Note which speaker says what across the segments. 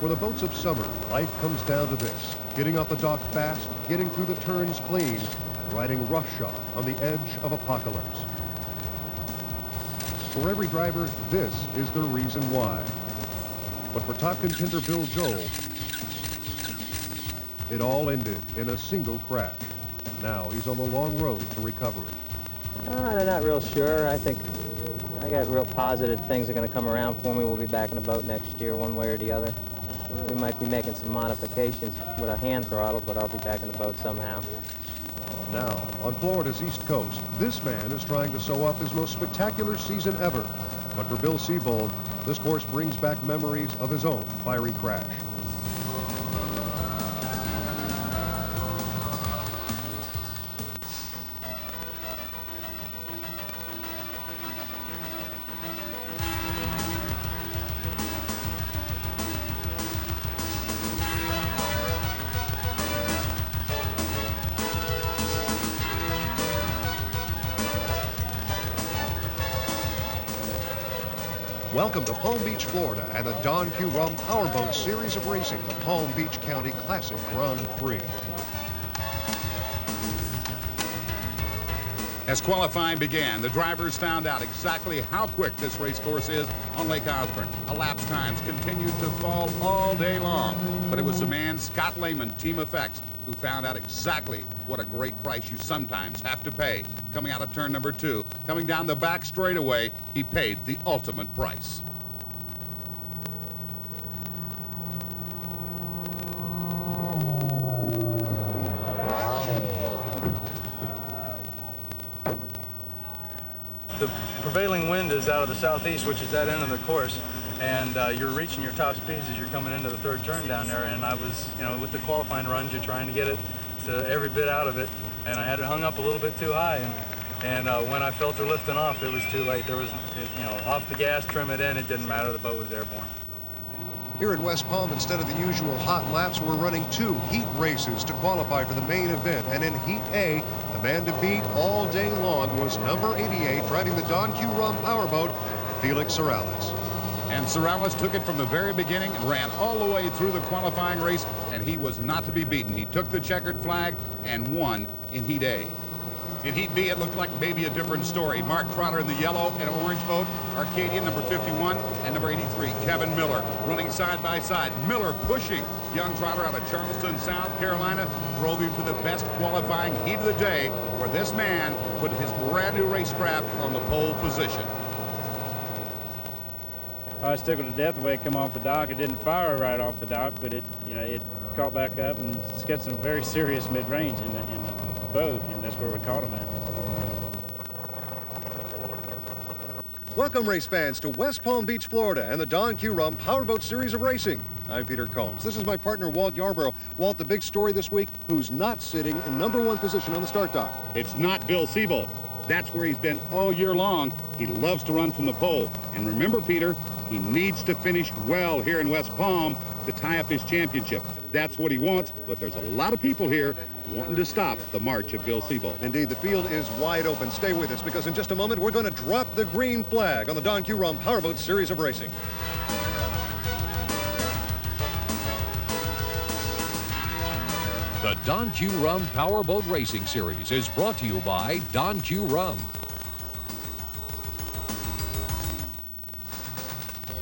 Speaker 1: For the boats of summer, life comes down to this: getting off the dock fast, getting through the turns clean, and riding roughshod on the edge of apocalypse. For every driver, this is the reason why. But for top contender Bill Joel, it all ended in a single crash. And now he's on the long road to recovery.
Speaker 2: I'm not real sure. I think I got real positive things are going to come around for me. We'll be back in the boat next year, one way or the other. We might be making some modifications with a hand throttle, but I'll be back in the boat somehow.
Speaker 1: Now, on Florida's East Coast, this man is trying to sew up his most spectacular season ever. But for Bill Seebold, this course brings back memories of his own fiery crash. Welcome to Palm Beach, Florida, and the Don Q Powerboat Series of Racing, the Palm Beach County Classic Grand Prix.
Speaker 3: As qualifying began, the drivers found out exactly how quick this race course is on Lake Osborne. Elapsed times continued to fall all day long, but it was the man, Scott Lehman, Team Effects, who found out exactly what a great price you sometimes have to pay. Coming out of turn number 2, coming down the back straightaway, he paid the ultimate price.
Speaker 4: The prevailing wind is out of the southeast, which is that end of the course, and you're reaching your top speeds as you're coming into the third turn down there. And I was, with the qualifying runs, you're trying to get it to every bit out of it, and I had it hung up a little bit too high. And when I felt her lifting off, it was too late. There was, off the gas, trim it in, it didn't matter. The boat was airborne.
Speaker 1: Here in West Palm, instead of the usual hot laps, we're running 2 heat races to qualify for the main event. And in Heat A, the man to beat all day long was number 88, driving the Don Q Powerboat, Felix Sorales.
Speaker 3: And Sorales took it from the very beginning and ran all the way through the qualifying race, and he was not to be beaten. He took the checkered flag and won in Heat A. In Heat B, it looked like maybe a different story. Mark Trotter in the yellow and orange boat, Arcadian number 51 and number 83, Kevin Miller, running side by side. Miller pushing young Trotter out of Charleston, South Carolina, drove him to the best qualifying heat of the day, where this man put his brand new racecraft on the pole position.
Speaker 5: I was tickled to death the way it come off the dock. It didn't fire right off the dock, but it caught back up, and it's got some very serious mid-range in the boat, and that's where we caught him at.
Speaker 1: Welcome, race fans, to West Palm Beach, Florida, and the Don Q Powerboat Series of Racing. I'm Peter Combs. This is my partner, Walt Yarborough. Walt, the big story this week, who's not sitting in #1 position on the start dock?
Speaker 3: It's not Bill Seebold. That's where he's been all year long. He loves to run from the pole. And remember, Peter, he needs to finish well here in West Palm to tie up his championship. That's what he wants, but there's a lot of people here wanting to stop the march of Bill Seebold.
Speaker 1: Indeed, the field is wide open. Stay with us, because in just a moment, we're going to drop the green flag on the Don Q Powerboat Series of Racing.
Speaker 6: The Don Q Powerboat Racing Series is brought to you by Don Q Rum.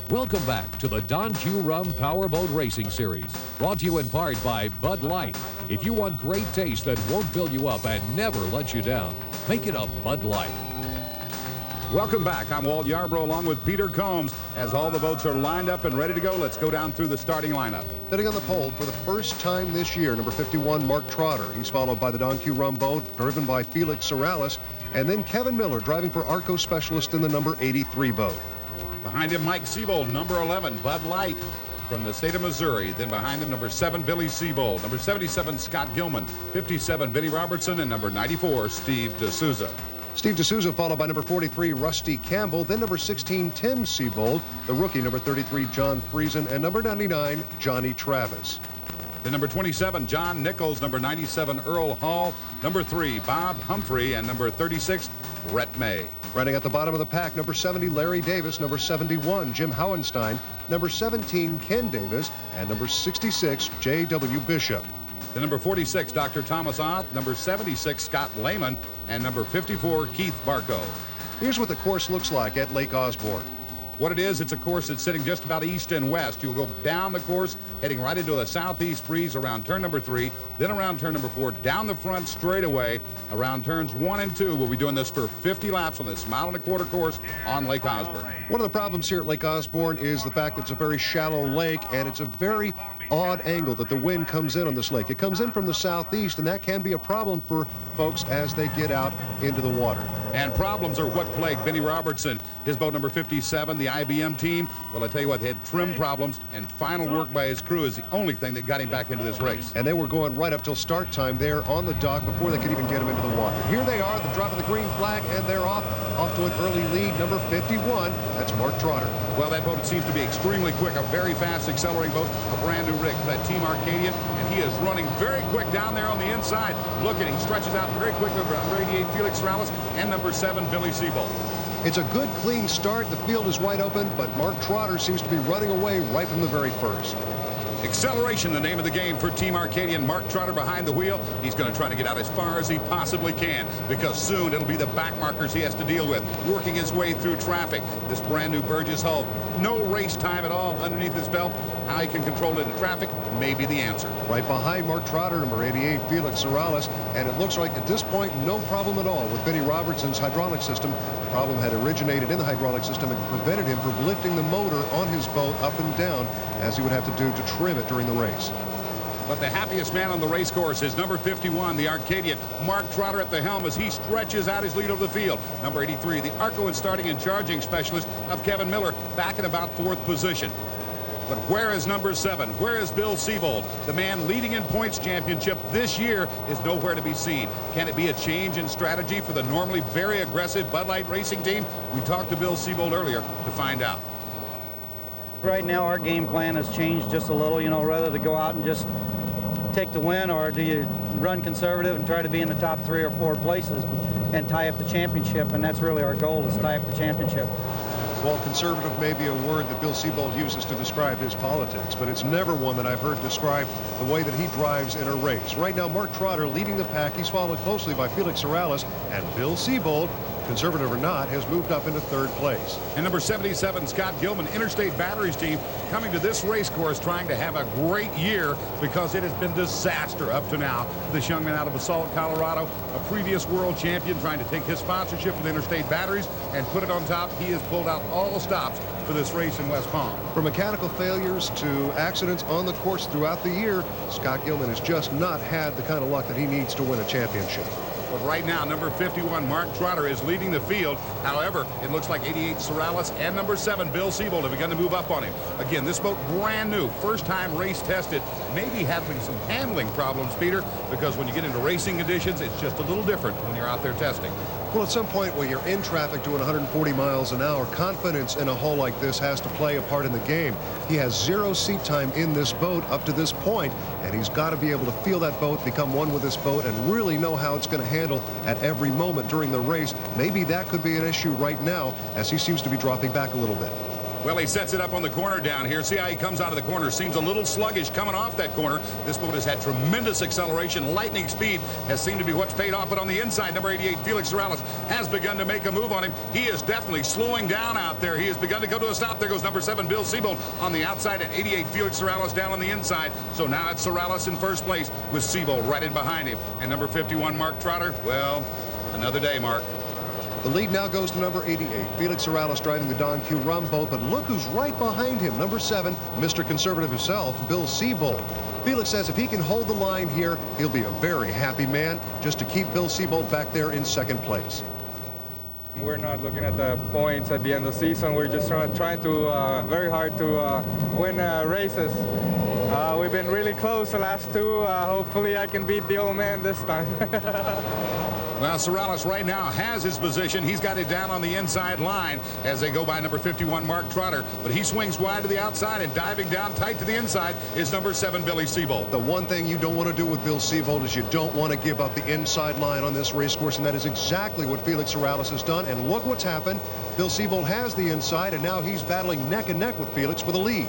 Speaker 6: Welcome back to the Don Q Powerboat Racing Series, brought to you in part by Bud Light. If you want great taste that won't fill you up and never let you down, make it a Bud Light.
Speaker 3: Welcome back. I'm Walt Yarborough along with Peter Combs. As all the boats are lined up and ready to go, let's go down through the starting lineup.
Speaker 1: Sitting on the pole for the first time this year, number 51, Mark Trotter. He's followed by the Don Q boat, driven by Felix Sorales, and then Kevin Miller, driving for Arco Specialist in the number 83 boat.
Speaker 3: Behind him, Mike Seebold, number 11, Bud Light from the state of Missouri. Then behind him, number 7, Billy Seebold, number 77, Scott Gilman, 57, Benny Robertson, and number 94, Steve D'Souza.
Speaker 1: Steve D'Souza followed by number 43, Rusty Campbell, then number 16, Tim Seebold, the rookie, number 33, John Friesen, and number 99, Johnny Travis.
Speaker 3: Then number 27, John Nichols, number 97, Earl Hall, number 3, Bob Humphrey, and number 36, Brett May.
Speaker 1: Running at the bottom of the pack, number 70, Larry Davis, number 71, Jim Howenstein, number 17, Ken Davis, and number 66, J.W. Bishop.
Speaker 3: The number 46, Dr. Thomas Oth, number 76, Scott Lehman, and number 54, Keith Barco.
Speaker 1: Here's what the course looks like at Lake Osborne.
Speaker 3: What it is, it's a course that's sitting just about east and west. You'll go down the course, heading right into a southeast breeze around turn number 3, then around turn number 4, down the front straightaway, around turns 1 and 2. We'll be doing this for 50 laps on this mile-and-a-quarter course on Lake Osborne.
Speaker 1: One of the problems here at Lake Osborne is the fact that it's a very shallow lake, and it's a very odd angle that the wind comes in on this lake. It comes in from the southeast, and that can be a problem for folks as they get out into the water.
Speaker 3: And problems are what plagued Benny Robertson, his boat number 57, the IBM team. Well, I tell you what, they had trim problems, and final work by his crew is the only thing that got him back into this race.
Speaker 1: And they were going right up till start time there on the dock before they could even get him into the water. Here they are, the drop of the green flag, and they're off to an early lead. Number 51, that's Mark Trotter.
Speaker 3: Well, that boat seems to be extremely quick, a very fast accelerating boat, a brand new rig for that Team Arcadian, and he is running very quick down there on the inside. Look at him, he stretches out very quickly over number 88, Felix Morales, and number 7, Billy Seebold.
Speaker 1: It's a good, clean start. The field is wide open, but Mark Trotter seems to be running away right from the very first.
Speaker 3: Acceleration, the name of the game for Team Arcadian. Mark Trotter behind the wheel. He's going to try to get out as far as he possibly can, because soon it'll be the back markers he has to deal with, working his way through traffic. This brand new Burgess hull, no race time at all underneath his belt. How he can control it in traffic may be the answer.
Speaker 1: Right behind Mark Trotter, number 88, Felix Morales, and it looks like at this point no problem at all with Benny Robertson's hydraulic system. The problem had originated in the hydraulic system and prevented him from lifting the motor on his boat up and down as he would have to do to trim it during the race.
Speaker 3: But the happiest man on the race course is number 51, the Arcadian, Mark Trotter at the helm as he stretches out his lead over the field. Number 83, the Arco and starting and charging specialist of Kevin Miller, back in about 4th position. But where is number 7? Where is Bill Seebold? The man leading in points championship this year is nowhere to be seen. Can it be a change in strategy for the normally very aggressive Bud Light racing team? We talked to Bill Seebold earlier to find out.
Speaker 7: Right now, our game plan has changed just a little, you know, rather to go out and just take the win, or do you run conservative and try to be in the top 3 or 4 places and tie up the championship? And that's really our goal, is tie up the championship.
Speaker 1: Well, conservative may be a word that Bill Seebold uses to describe his politics, but it's never one that I've heard describe the way that he drives in a race. Right now, Mark Trotter leading the pack. He's followed closely by Felix Morales, and Bill Seebold, conservative or not, has moved up into 3rd place.
Speaker 3: And number 77, Scott Gilman, Interstate Batteries team, coming to this race course trying to have a great year, because it has been disaster up to now. This young man out of Basalt, Colorado, a previous world champion, trying to take his sponsorship with Interstate Batteries and put it on top. He has pulled out all stops for this race in West Palm.
Speaker 1: From mechanical failures to accidents on the course throughout the year, Scott Gilman has just not had the kind of luck that he needs to win a championship.
Speaker 3: But right now, number 51, Mark Trotter, is leading the field. However, it looks like 88, Sorales, and number 7, Bill Seebold, have begun to move up on him. Again, this boat brand new, first time race tested, maybe having some handling problems, Peter, because when you get into racing conditions, it's just a little different when you're out there testing.
Speaker 1: Well, at some point when you're in traffic doing 140 miles an hour, confidence in a hull like this has to play a part in the game. He has 0 seat time in this boat up to this point, and he's got to be able to feel that boat, become one with this boat, and really know how it's going to handle at every moment during the race. Maybe that could be an issue right now, as he seems to be dropping back a little bit.
Speaker 3: Well, he sets it up on the corner down here. See how he comes out of the corner. Seems a little sluggish coming off that corner. This boat has had tremendous acceleration. Lightning speed has seemed to be what's paid off. But on the inside, number 88, Felix Morales, has begun to make a move on him. He is definitely slowing down out there. He has begun to go to a stop. There goes number 7, Bill Seebold, on the outside, and 88, Felix Morales down on the inside. So now it's Morales in first place with Seebold right in behind him. And number 51, Mark Trotter, well, another day, Mark.
Speaker 1: The lead now goes to number 88, Felix Morales, driving the Don Q Rum boat, but look who's right behind him, number 7, Mr. Conservative himself, Bill Seebold. Felix says if he can hold the line here, he'll be a very happy man, just to keep Bill Seebold back there in 2nd place.
Speaker 8: We're not looking at the points at the end of the season. We're just trying to very hard to win races. We've been really close the last 2. Hopefully I can beat the old man this time.
Speaker 3: Well, Sorrells right now has his position. He's got it down on the inside line as they go by number 51, Mark Trotter. But he swings wide to the outside, and diving down tight to the inside is number 7, Billy Seebold.
Speaker 1: The one thing you don't want to do with Bill Seebold is you don't want to give up the inside line on this race course, and that is exactly what Felix Sorrells has done. And look what's happened. Bill Seebold has the inside, and now he's battling neck and neck with Felix for the lead.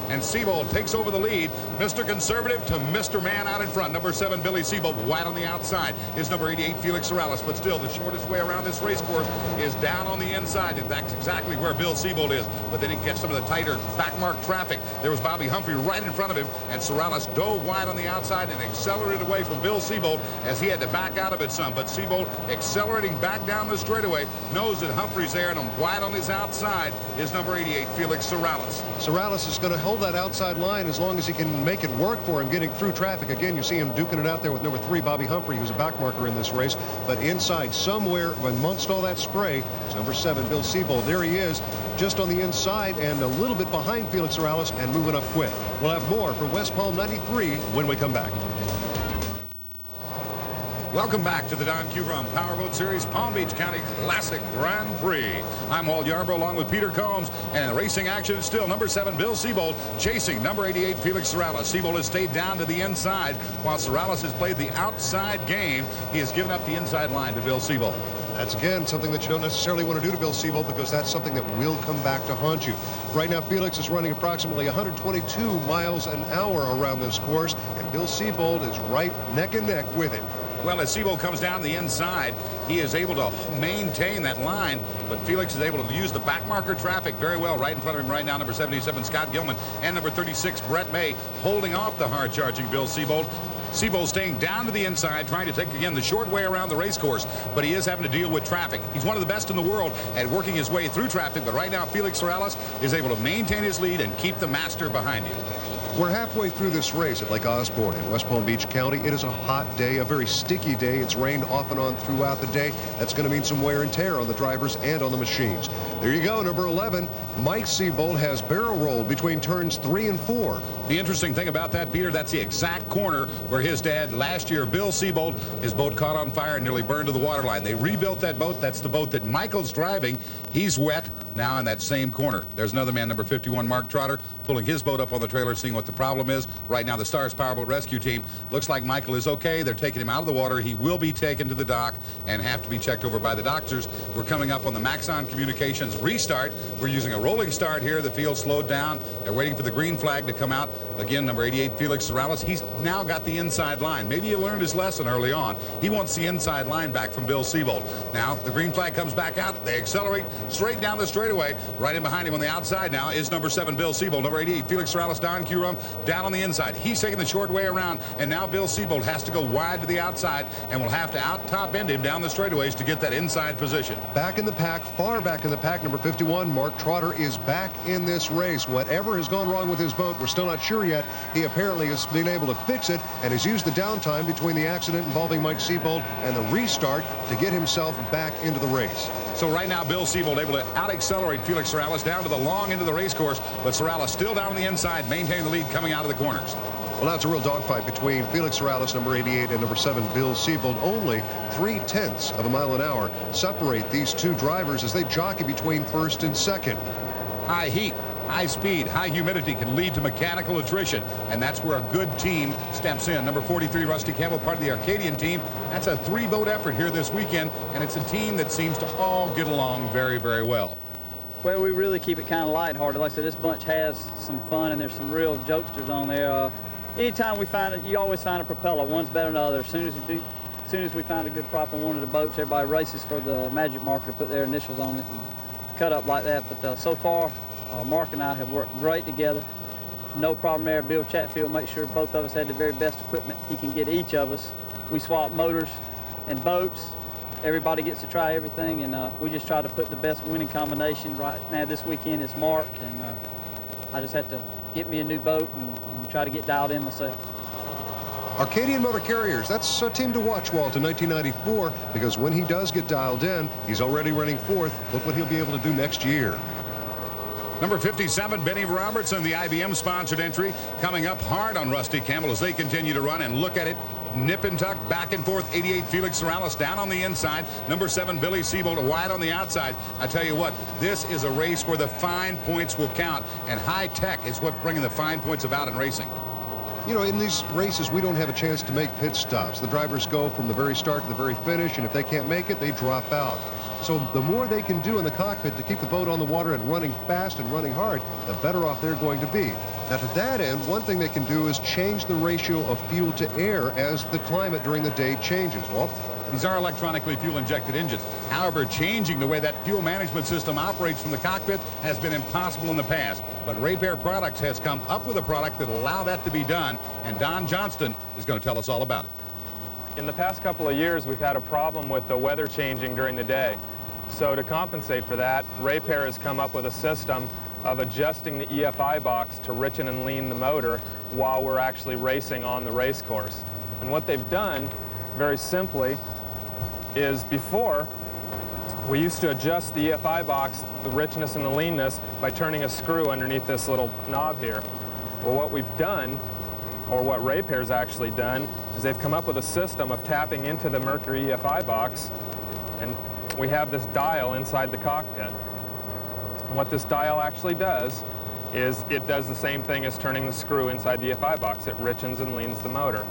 Speaker 3: And Seebold takes over the lead. Mr. Conservative to Mr. Man out in front. Number 7, Billy Seebold, wide on the outside is number 88, Felix Sorrells. But still, the shortest way around this race course is down on the inside. And that's exactly where Bill Seebold is. But then he gets some of the tighter backmark traffic. There was Bobby Humphrey right in front of him, and Sorrells dove wide on the outside and accelerated away from Bill Seebold as he had to back out of it some. But Seebold, accelerating back down the straightaway, knows that Humphrey's there, and wide on his outside is number 88, Felix Sorrells.
Speaker 1: Sorrells is going to hold that outside line as long as he can make it work for him getting through traffic. Again, you see him duking it out there with number 3, Bobby Humphrey, who's a backmarker in this race. But inside somewhere amongst all that spray is number 7, Bill Seebold. There he is, just on the inside and a little bit behind Felix Sorrells and moving up quick. We'll have more for West Palm 93 when we come back.
Speaker 3: Welcome back to the Don Q Powerboat Series Palm Beach County Classic Grand Prix. I'm Walt Yarborough along with Peter Combs, and in racing action is still number 7, Bill Seebold, chasing number 88, Felix Sorrells. Seebold has stayed down to the inside, while Sorrells has played the outside game. He has given up the inside line to Bill Seebold.
Speaker 1: That's, again, something that you don't necessarily want to do to Bill Seebold, because that's something that will come back to haunt you. Right now, Felix is running approximately 122 miles an hour around this course, and Bill Seebold is right neck and neck with him.
Speaker 3: Well, as Seebold comes down the inside, he is able to maintain that line, but Felix is able to use the backmarker traffic very well. Right in front of him right now, number 77, Scott Gilman, and number 36, Brett May, holding off the hard-charging Bill Seebold. Seebold staying down to the inside, trying to take, again, the short way around the race course, but he is having to deal with traffic. He's one of the best in the world at working his way through traffic, but right now, Felix Sorrells is able to maintain his lead and keep the master behind him.
Speaker 1: We're halfway through this race at Lake Osborne in West Palm Beach County. It is a hot day, a very sticky day. It's rained off and on throughout the day. That's going to mean some wear and tear on the drivers and on the machines. There you go, number 11, Mike Seebold has barrel rolled between turns 3 and 4.
Speaker 3: The interesting thing about that, Peter, that's the exact corner where his dad last year, Bill Seebold, his boat caught on fire and nearly burned to the waterline. They rebuilt that boat. That's the boat that Michael's driving. He's wet now in that same corner. There's another man, number 51, Mark Trotter, pulling his boat up on the trailer, seeing what the problem is. Right now, the Stars Powerboat Rescue Team looks like Michael is okay. They're taking him out of the water. He will be taken to the dock and have to be checked over by the doctors. We're coming up on the Maxon Communications restart. We're using a rolling start here. The field slowed down. They're waiting for the green flag to come out. Again, number 88, Felix Sorrells. He's now got the inside line. Maybe he learned his lesson early on. He wants the inside line back from Bill Seebold. Now, the green flag comes back out. They accelerate straight down the straightaway. Right in behind him on the outside now is number 7, Bill Seebold. Number 88, Felix Sorrells, Don Q down on the inside. He's taking the short way around, and now Bill Seebold has to go wide to the outside and will have to out-top end him down the straightaways to get that inside position.
Speaker 1: Back in the pack, far back in the pack, number 51, Mark Trotter is back in this race. Whatever has gone wrong with his boat, we're still not sure yet. He apparently has been able to fix it and has used the downtime between the accident involving Mike Seebold and the restart to get himself back into the race.
Speaker 3: So right now, Bill Seebold able to out-accelerate Felix Sorrells down to the long end of the race course, but Sorrells still down on the inside, maintaining the lead coming out of the corners.
Speaker 1: Well, now it's a real dogfight between Felix Sorrells, number 88, and number 7, Bill Seebold. Only 0.3 of a mile an hour separate these two drivers as they jockey between first and second.
Speaker 3: High heat, high speed, high humidity can lead to mechanical attrition, and that's where a good team steps in. Number 43, Rusty Campbell, part of the Arcadian team. That's a 3-boat effort here this weekend, and it's a team that seems to all get along very, very well.
Speaker 9: Well, we really keep it kind of lighthearted. Like I said, this bunch has some fun, and there's some real jokesters on there. Anytime we find it, you always find a propeller. One's better than the other. As soon as we find a good prop on one of the boats, everybody races for the magic marker to put their initials on it and cut up like that. But so far, Mark and I have worked great together. No problem there. Bill Chatfield makes sure both of us had the very best equipment he can get each of us. We swap motors and boats. Everybody gets to try everything, and we just try to put the best winning combination. Right now this weekend it's Mark, and I just have to get me a new boat and try to get dialed in myself.
Speaker 1: Arcadian Motor Carriers, that's a team to watch, Walt, in 1994, because when he does get dialed in, he's already running fourth. Look what he'll be able to do next year.
Speaker 3: Number 57, Benny Robertson, the IBM-sponsored entry, coming up hard on Rusty Campbell as they continue to run, and look at it. nip and tuck, back and forth. 88 Felix Sorales down on the inside. Number 7 Billy Seebold wide on the outside. I tell you what, this is a race where the fine points will count, and high tech is what's bringing the fine points about in racing.
Speaker 1: You know, in these races, we don't have a chance to make pit stops. The drivers go from the very start to the very finish, and if they can't make it, they drop out. So the more they can do in the cockpit to keep the boat on the water and running fast and running hard, the better off they're going to be. Now, to that end, one thing they can do is change the ratio of fuel to air as the climate during the day changes. Walt?
Speaker 3: These are electronically fuel-injected engines. However, changing the way that fuel management system operates from the cockpit has been impossible in the past. But Repair Products has come up with a product that will allow that to be done, and Don Johnston is going to tell us all about it.
Speaker 10: In the past couple of years, we've had a problem with the weather changing during the day. So to compensate for that, Repair has come up with a system of adjusting the EFI box to richen and lean the motor while we're actually racing on the race course. And what they've done, very simply, is before, we used to adjust the EFI box, the richness and the leanness, by turning a screw underneath this little knob here. Well, what we've done, or what Repair's actually done, is they've come up with a system of tapping into the Mercury EFI box, and we have this dial inside the cockpit. And what this dial actually does is it does the same thing as turning the screw inside the EFI box. It richens and leans the motor.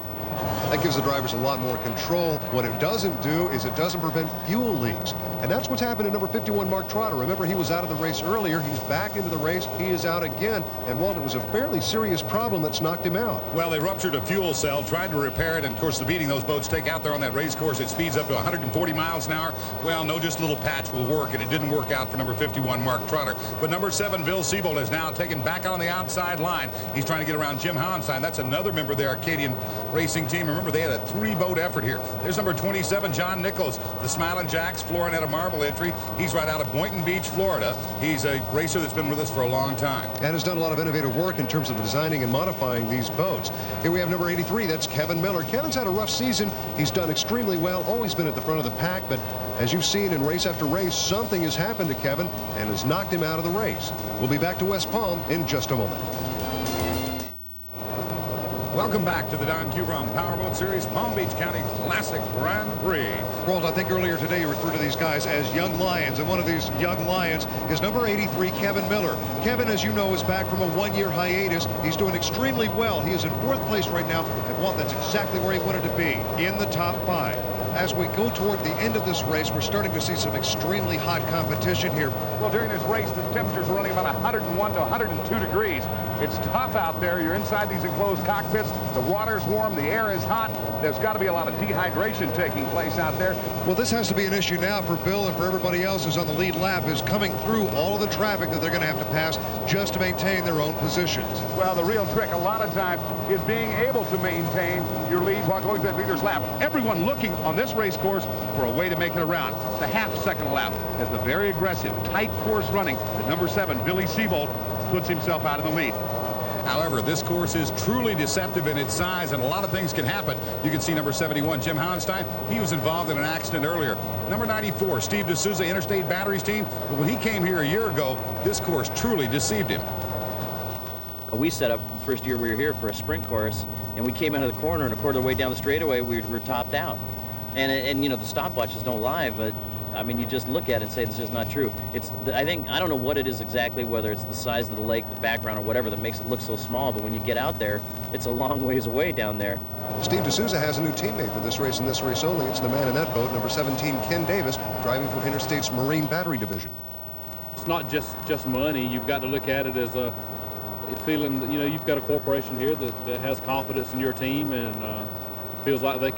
Speaker 1: That gives the drivers a lot more control. What it doesn't do is it doesn't prevent fuel leaks. And that's what's happened to number 51, Mark Trotter. Remember, he was out of the race earlier. He's back into the race. He is out again. And, Walt, it was a fairly serious problem that's knocked him out.
Speaker 3: Well, they ruptured a fuel cell, tried to repair it, and, of course, the beating those boats take out there on that race course, it speeds up to 140 miles an hour. Well, no, just a little patch will work, and it didn't work out for number 51, Mark Trotter. But number 7, Bill Seebold, is now taken back on the outside line. He's trying to get around Jim Howenstein. That's another member of the Arcadian racing team. Remember, they had a 3-boat effort here. There's number 27, John Nichols, the Smiling Jacks Florinetta Marble entry. He's right out of Boynton Beach, Florida. He's a racer that's been with us for a long time.
Speaker 1: And has done a lot of innovative work in terms of designing and modifying these boats. Here we have number 83. That's Kevin Miller. Kevin's had a rough season. He's done extremely well, always been at the front of the pack, but as you've seen in race after race, something has happened to Kevin and has knocked him out of the race. We'll be back to West Palm in just a moment.
Speaker 3: Welcome back to the Don Q Powerboat Series Palm Beach County Classic Grand Prix.
Speaker 1: Walt, I think earlier today you referred to these guys as young lions, and one of these young lions is number 83, Kevin Miller. Kevin, as you know, is back from a 1-year hiatus. He's doing extremely well. He is in 4th place right now, and Walt, that's exactly where he wanted to be, in the top 5. As we go toward the end of this race, we're starting to see some extremely hot competition here.
Speaker 3: Well, during this race, the temperatures are running about 101 to 102 degrees. It's tough out there. You're inside these enclosed cockpits. The water's warm. The air is hot. There's got to be a lot of dehydration taking place out there.
Speaker 1: Well, this has to be an issue now for Bill and for everybody else who's on the lead lap, is coming through all of the traffic that they're going to have to pass just to maintain their own positions.
Speaker 3: Well, the real trick a lot of times is being able to maintain your lead while going through that leader's lap. Everyone looking on this race course for a way to make it around. The half-second lap as the very aggressive, tight course running that number 7, Billy Seebold, puts himself out of the lead. However, this course is truly deceptive in its size, and a lot of things can happen. You can see number 71, Jim Howenstein. He was involved in an accident earlier. Number 94, Steve D'Souza, Interstate Batteries team. But when he came here a year ago, this course truly deceived him.
Speaker 11: We set up first year we were here for a sprint course, and we came out of the corner, and a quarter of the way down the straightaway, we were topped out. And you know, the stopwatches don't lie, but I mean, you just look at it and say this is not true. I don't know what it is exactly, whether it's the size of the lake, the background, or whatever that makes it look so small, but when you get out there, it's a long ways away down there.
Speaker 1: Steve D'Souza has a new teammate for this race and this race only. It's the man in that boat, number 17, Ken Davis, driving for Interstate's Marine Battery Division.
Speaker 12: It's not just money. You've got to look at it as a feeling, you know, you've got a corporation here that has confidence in your team and feels like they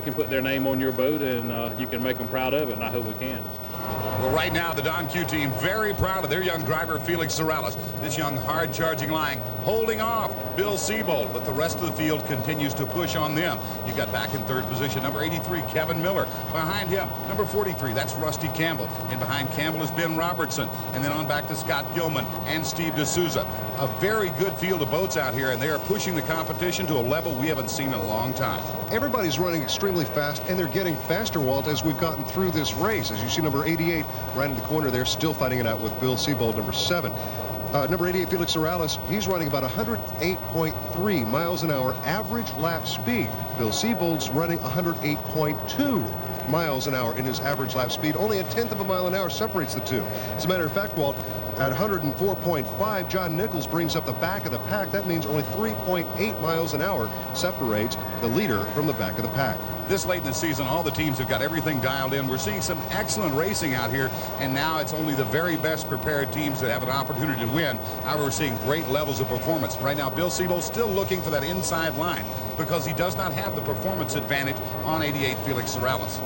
Speaker 12: can put their name on your boat, and you can make them proud of it, and I hope we can.
Speaker 3: Well, right now, the Don Q team very proud of their young driver, Felix Sorales. This young, hard-charging line holding off Bill Seebold, but the rest of the field continues to push on them. You got back in 3rd position, number 83, Kevin Miller. Behind him, number 43, that's Rusty Campbell. And behind Campbell is Ben Robertson. And then on back to Scott Gilman and Steve D'Souza. A very good field of boats out here, and they are pushing the competition to a level we haven't seen in a long time.
Speaker 1: Everybody's running extremely fast, and they're getting faster, Walt, as we've gotten through this race. As you see, number 88 right in the corner there, still fighting it out with Bill Seebold, number 7. Number 88, Felix Morales, he's running about 108.3 miles an hour average lap speed. Bill Seebold's running 108.2 miles an hour in his average lap speed. Only a tenth of a mile an hour separates the two. As a matter of fact, Walt, at 104.5, John Nichols brings up the back of the pack. That means only 3.8 miles an hour separates the leader from the back of the pack.
Speaker 3: This late in the season, all the teams have got everything dialed in. We're seeing some excellent racing out here, and now it's only the very best prepared teams that have an opportunity to win. However, we're seeing great levels of performance. Right now, Bill Seebold still looking for that inside line because he does not have the performance advantage on 88 Felix Morales.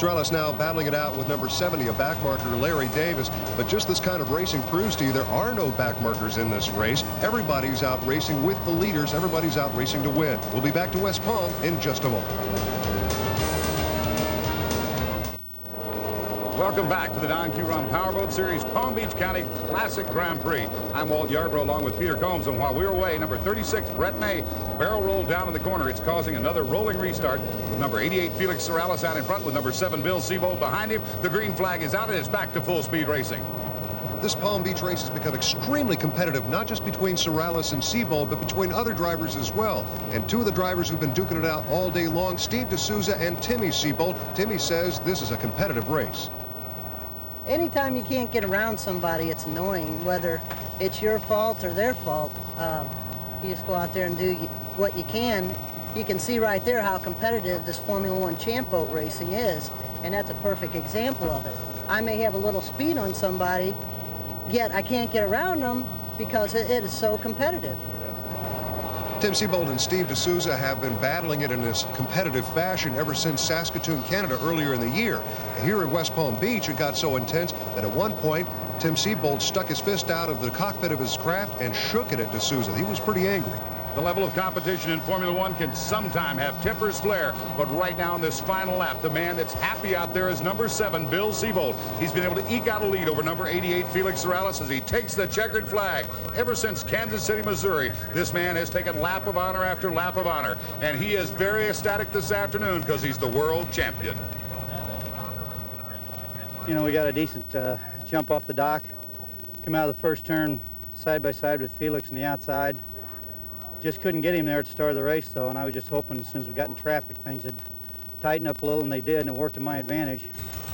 Speaker 1: Morales now battling it out with number 70, a backmarker, Larry Davis. But just this kind of racing proves to you there are no backmarkers in this race. Everybody's out racing with the leaders. Everybody's out racing to win. We'll be back to West Palm in just a moment.
Speaker 3: Welcome back to the Don Q Powerboat Series Palm Beach County Classic Grand Prix. I'm Walt Yarbrough along with Peter Combs, and while we're away, number 36, Brett May, barrel rolled down in the corner. It's causing another rolling restart with number 88, Felix Morales out in front with number 7, Bill Seebold behind him. The green flag is out and it's back to full speed racing.
Speaker 1: This Palm Beach race has become extremely competitive, not just between Morales and Seebold, but between other drivers as well. And two of the drivers who've been duking it out all day long, Steve D'Souza and Timmy Seebold. Timmy says this is a competitive race.
Speaker 13: Anytime you can't get around somebody, it's annoying, whether it's your fault or their fault. You just go out there and do what you can. You can see right there how competitive this Formula One champ boat racing is, and that's a perfect example of it. I may have a little speed on somebody, yet I can't get around them because it is so competitive.
Speaker 1: Tim Seebold and Steve D'Souza have been battling it in this competitive fashion ever since Saskatoon, Canada earlier in the year. Here at West Palm Beach, it got so intense that at one point, Tim Seebold stuck his fist out of the cockpit of his craft and shook it at D'Souza. He was pretty angry.
Speaker 3: The level of competition in Formula One can sometime have tempers flare, but right now in this final lap, the man that's happy out there is number 7, Bill Seebold. He's been able to eke out a lead over number 88, Felix Morales, as he takes the checkered flag. Ever since Kansas City, Missouri, this man has taken lap of honor after lap of honor, and he is very ecstatic this afternoon because he's the world champion.
Speaker 7: You know, we got a decent jump off the dock, come out of the first turn side by side with Felix on the outside. Just couldn't get him there at the start of the race, though, and I was just hoping as soon as we got in traffic, things would tighten up a little, and they did, and it worked to my advantage.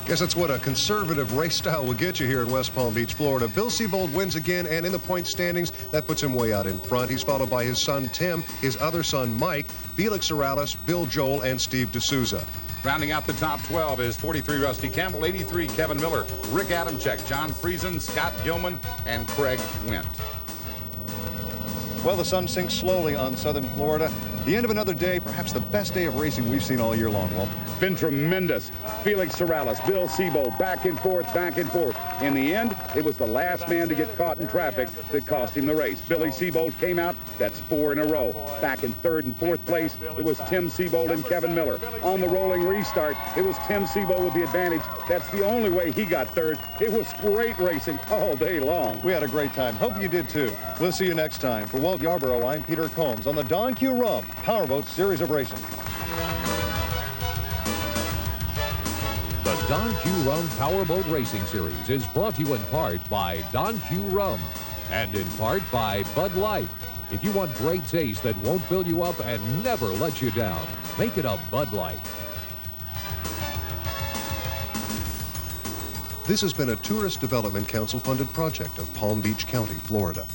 Speaker 1: Guess that's what a conservative race style will get you here in West Palm Beach, Florida. Bill Seebold wins again, and in the point standings, that puts him way out in front. He's followed by his son, Tim, his other son, Mike, Felix Morales, Bill Joel, and Steve D'Souza.
Speaker 3: Rounding out the top 12 is 43 Rusty Campbell, 83 Kevin Miller, Rick Adamczyk, John Friesen, Scott Gilman, and Craig Wendt.
Speaker 14: Well, the sun sinks slowly on southern Florida. The end of another day, perhaps the best day of racing we've seen all year long, Walt.
Speaker 3: Been tremendous. Felix Morales, Bill Seebold, back and forth, back and forth. In the end, it was the last man to get caught in traffic that cost him the race. Billy Seebold came out. That's 4 in a row. Back in 3rd and 4th place, it was Tim Seebold and Kevin Miller. On the rolling restart, it was Tim Seebold with the advantage. That's the only way he got 3rd. It was great racing all day long.
Speaker 14: We had a great time. Hope you did, too. We'll see you next time. For Walt Yarbrough, I'm Peter Combs on the Don Q Powerboat Series of Racing.
Speaker 6: The Don Q Powerboat Racing Series is brought to you in part by Don Q Rum and in part by Bud Light. If you want great taste that won't fill you up and never let you down, make it a Bud Light.
Speaker 1: This has been a Tourist Development Council funded project of Palm Beach County, Florida.